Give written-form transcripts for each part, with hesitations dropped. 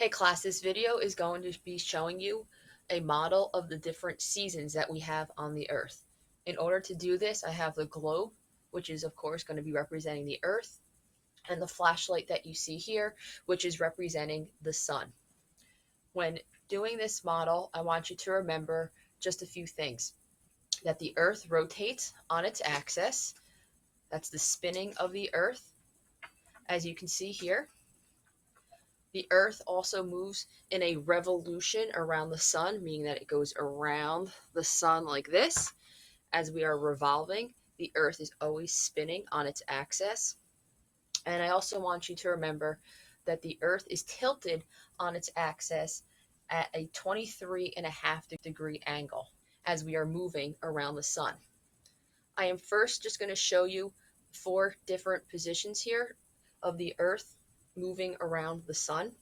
Hey class, this video is going to be showing you a model of the different seasons that we have on the Earth. In order to do this, I have the globe, which is of course going to be representing the Earth, and the flashlight that you see here, which is representing the sun. When doing this model, I want you to remember just a few things. That the Earth rotates on its axis. That's the spinning of the Earth, as you can see here. The Earth also moves in a revolution around the sun, meaning that it goes around the sun like this. As we are revolving, the Earth is always spinning on its axis. And I also want you to remember that the Earth is tilted on its axis at a 23.5-degree angle as we are moving around the sun. I am first just going to show you 4 different positions here of the Earth moving around the sun.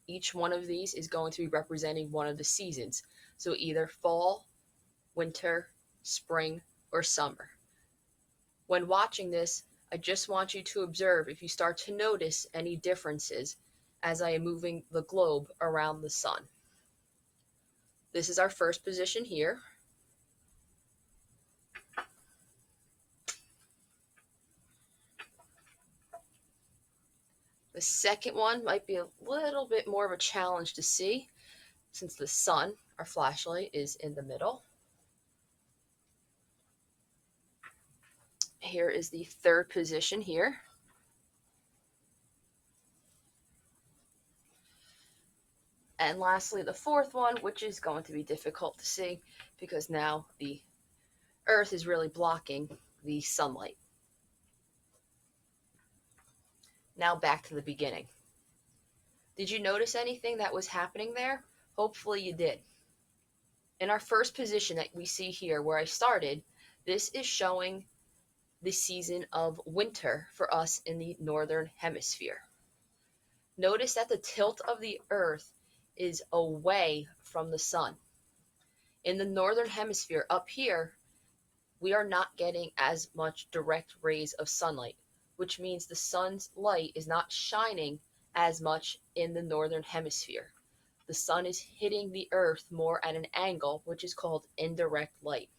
Each one of these is going to be representing one of the seasons. So either fall, winter, spring, or summer. When watching this, I just want you to observe if you start to notice any differences as I am moving the globe around the sun. This is our first position here. The second one might be a little bit more of a challenge to see since the sun, our flashlight, is in the middle. Here is the third position here. And lastly, the fourth one, which is going to be difficult to see because now the Earth is really blocking the sunlight. Now back to the beginning. Did you notice anything that was happening there? Hopefully you did. In our first position that we see here where I started, this is showing the season of winter for us in the northern hemisphere. Notice that the tilt of the Earth is away from the sun. In the northern hemisphere up here, we are not getting as much direct rays of sunlight, which means the sun's light is not shining as much in the northern hemisphere. The sun is hitting the Earth more at an angle, which is called indirect light.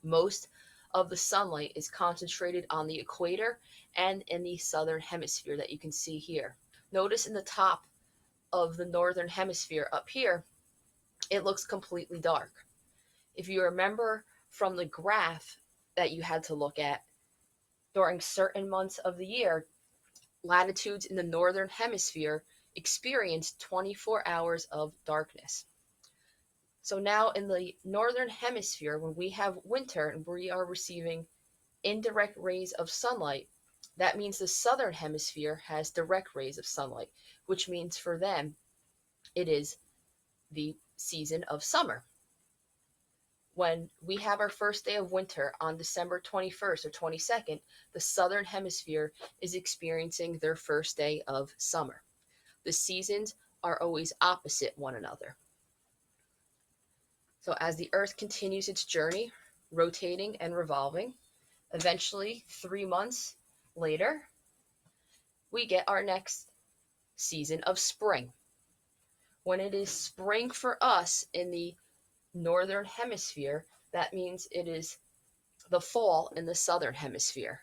Most of the sunlight is concentrated on the equator and in the southern hemisphere that you can see here. Notice in the top of the northern hemisphere up here, it looks completely dark. If you remember from the graph that you had to look at, during certain months of the year, latitudes in the northern hemisphere experience 24 hours of darkness. So now in the northern hemisphere, when we have winter and we are receiving indirect rays of sunlight, that means the southern hemisphere has direct rays of sunlight, which means for them it is the season of summer. When we have our first day of winter on December 21st or 22nd, the southern hemisphere is experiencing their first day of summer. The seasons are always opposite one another. So as the Earth continues its journey, rotating and revolving, eventually 3 months later, we get our next season of spring. When it is spring for us in the northern hemisphere, that means it is the fall in the southern hemisphere.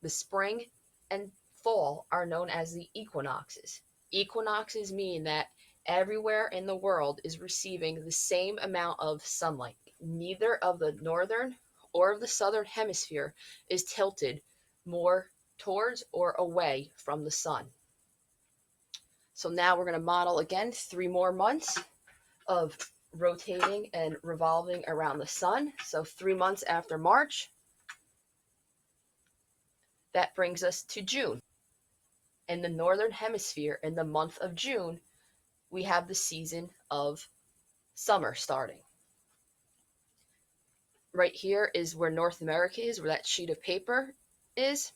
The spring and fall are known as the equinoxes. Equinoxes mean that everywhere in the world is receiving the same amount of sunlight. Neither of the northern or of the southern hemisphere is tilted more towards or away from the sun. So now we're going to model again 3 more months of rotating and revolving around the sun. So 3 months after March, that brings us to June. In the northern hemisphere, in the month of June, we have the season of summer starting. Right here is where North America is, where that sheet of paper is.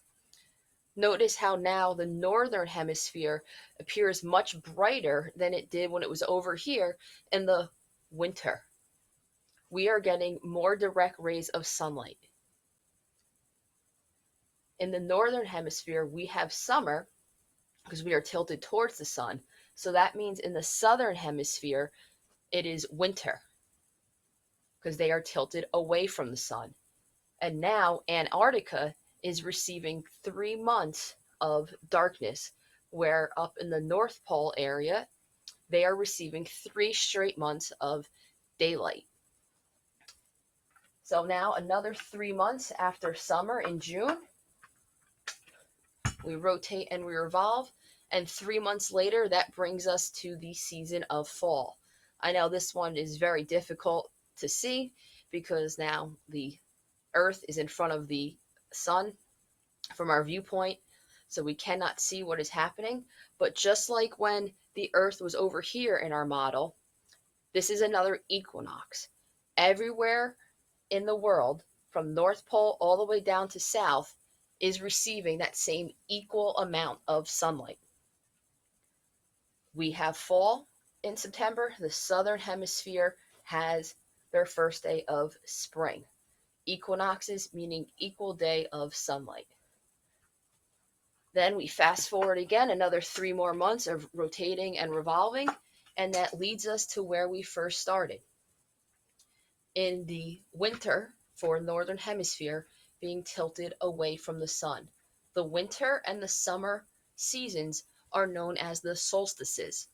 Notice how now the northern hemisphere appears much brighter than it did when it was over here in the winter. We are getting more direct rays of sunlight. In the northern hemisphere, we have summer, because we are tilted towards the sun. So that means in the southern hemisphere, it is winter because they are tilted away from the sun. And now Antarctica is receiving 3 months of darkness, where up in the North Pole area, they are receiving 3 straight months of daylight. So now another 3 months after summer in June, we rotate and we revolve, and 3 months later, that brings us to the season of fall. I know this one is very difficult to see because now the Earth is in front of the sun from our viewpoint, so we cannot see what is happening. But just like when the Earth was over here in our model, this is another equinox. Everywhere in the world, from North Pole all the way down to South, is receiving that same equal amount of sunlight. We have fall in September. The southern hemisphere has their first day of spring. Equinoxes meaning equal day of sunlight. Then we fast forward again another 3 more months of rotating and revolving, and that leads us to where we first started. In the winter for northern hemisphere being tilted away from the sun. The winter and the summer seasons are known as the solstices.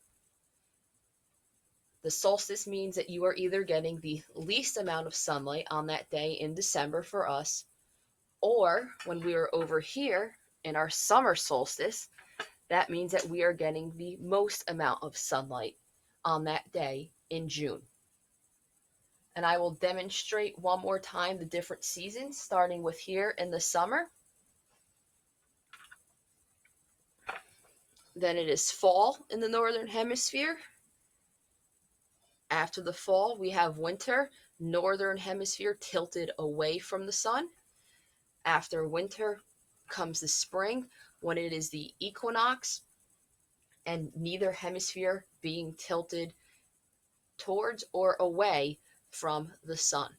The solstice means that you are either getting the least amount of sunlight on that day in December for us, or when we are over here in our summer solstice, that means that we are getting the most amount of sunlight on that day in June. And I will demonstrate one more time the different seasons, starting with here in the summer. Then it is fall in the northern hemisphere. After the fall, we have winter, northern hemisphere tilted away from the sun. After winter comes the spring, when it is the equinox and neither hemisphere being tilted towards or away from the sun.